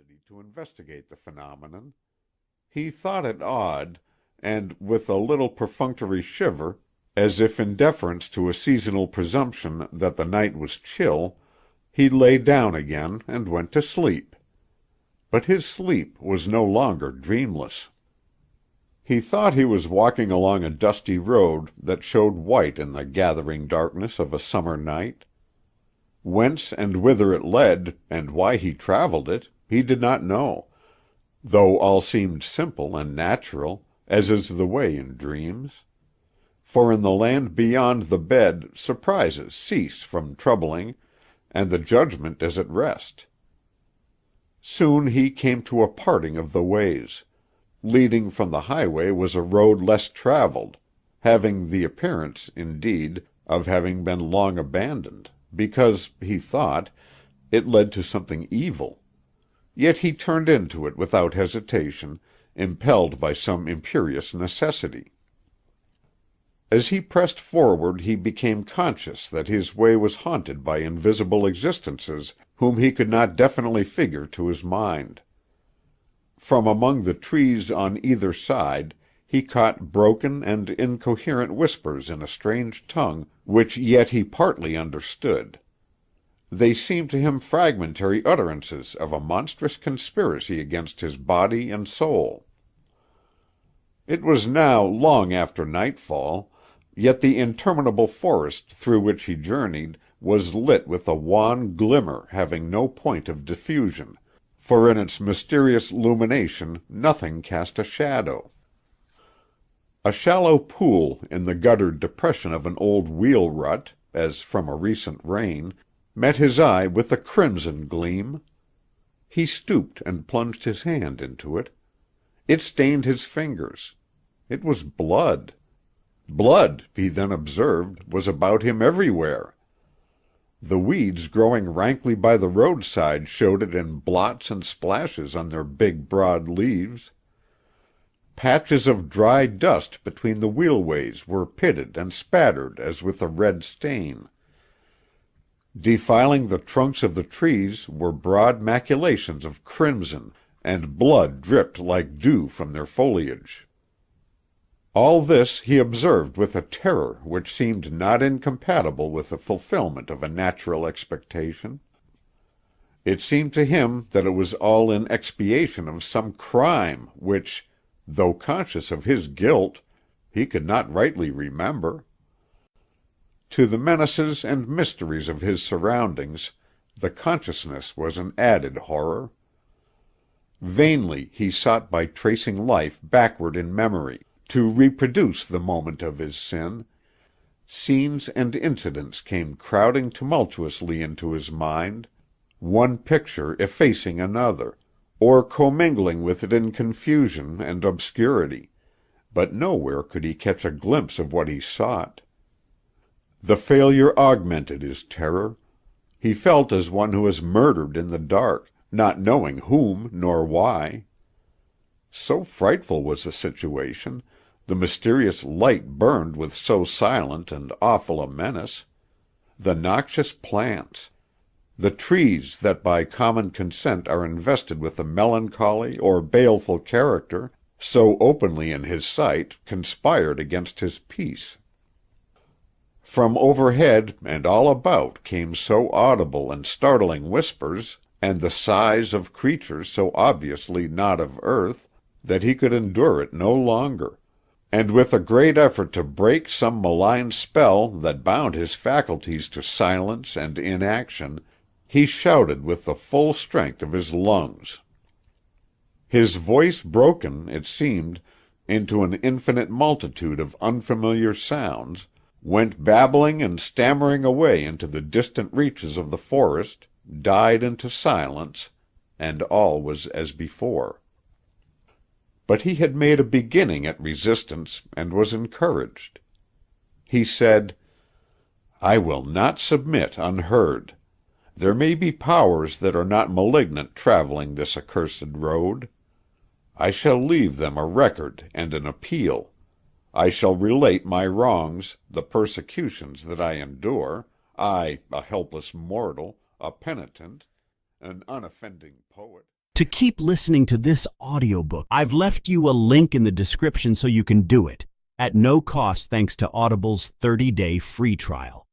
curiosity to investigate the phenomenon. He thought it odd, and with a little perfunctory shiver, as if in deference to a seasonal presumption that the night was chill, he lay down again and went to sleep. But his sleep was no longer dreamless. He thought he was walking along a dusty road that showed white in the gathering darkness of a summer night. Whence and whither it led, and why he traveled it, he did not know, though all seemed simple and natural, as is the way in dreams. For in the land beyond the bed surprises cease from troubling, and the judgment is at rest. Soon he came to a parting of the ways. Leading from the highway was a road less traveled, having the appearance, indeed, of having been long abandoned, because, he thought, it led to something evil. Yet he turned into it without hesitation, impelled by some imperious necessity. As he pressed forward he became conscious that his way was haunted by invisible existences whom he could not definitely figure to his mind. From among the trees on either side he caught broken and incoherent whispers in a strange tongue which yet he partly understood. They seemed to him fragmentary utterances of a monstrous conspiracy against his body and soul. It was now long after nightfall, yet the interminable forest through which he journeyed was lit with a wan glimmer having no point of diffusion, for in its mysterious illumination nothing cast a shadow. A shallow pool in the guttered depression of an old wheel rut, as from a recent rain, met his eye with a crimson gleam. He stooped and plunged his hand into it. It stained his fingers. It was blood. Blood, he then observed, was about him everywhere. The weeds growing rankly by the roadside showed it in blots and splashes on their big broad leaves. Patches of dry dust between the wheelways were pitted and spattered as with a red stain. Defiling the trunks of the trees were broad maculations of crimson, and blood dripped like dew from their foliage. All this he observed with a terror which seemed not incompatible with the fulfillment of a natural expectation. It seemed to him that it was all in expiation of some crime which, though conscious of his guilt, he could not rightly remember. To the menaces and mysteries of his surroundings, the consciousness was an added horror. Vainly he sought by tracing life backward in memory, to reproduce the moment of his sin. Scenes and incidents came crowding tumultuously into his mind, one picture effacing another, or commingling with it in confusion and obscurity, but nowhere could he catch a glimpse of what he sought. The failure augmented his terror. He felt as one who has murdered in the dark, not knowing whom nor why. So frightful was the situation, the mysterious light burned with so silent and awful a menace, the noxious plants, the trees that by common consent are invested with a melancholy or baleful character, so openly in his sight, conspired against his peace. From overhead and all about came so audible and startling whispers, and the sighs of creatures so obviously not of earth, that he could endure it no longer, and with a great effort to break some malign spell that bound his faculties to silence and inaction, he shouted with the full strength of his lungs. His voice broken, it seemed, into an infinite multitude of unfamiliar sounds, went babbling and stammering away into the distant reaches of the forest, died into silence, and all was as before. But he had made a beginning at resistance, and was encouraged. He said, "I will not submit unheard. There may be powers that are not malignant traveling this accursed road. I shall leave them a record and an appeal. I shall relate my wrongs, the persecutions that I endure, I, a helpless mortal, a penitent, an unoffending poet." To keep listening to this audiobook, I've left you a link in the description so you can do it, at no cost thanks to Audible's 30-day free trial.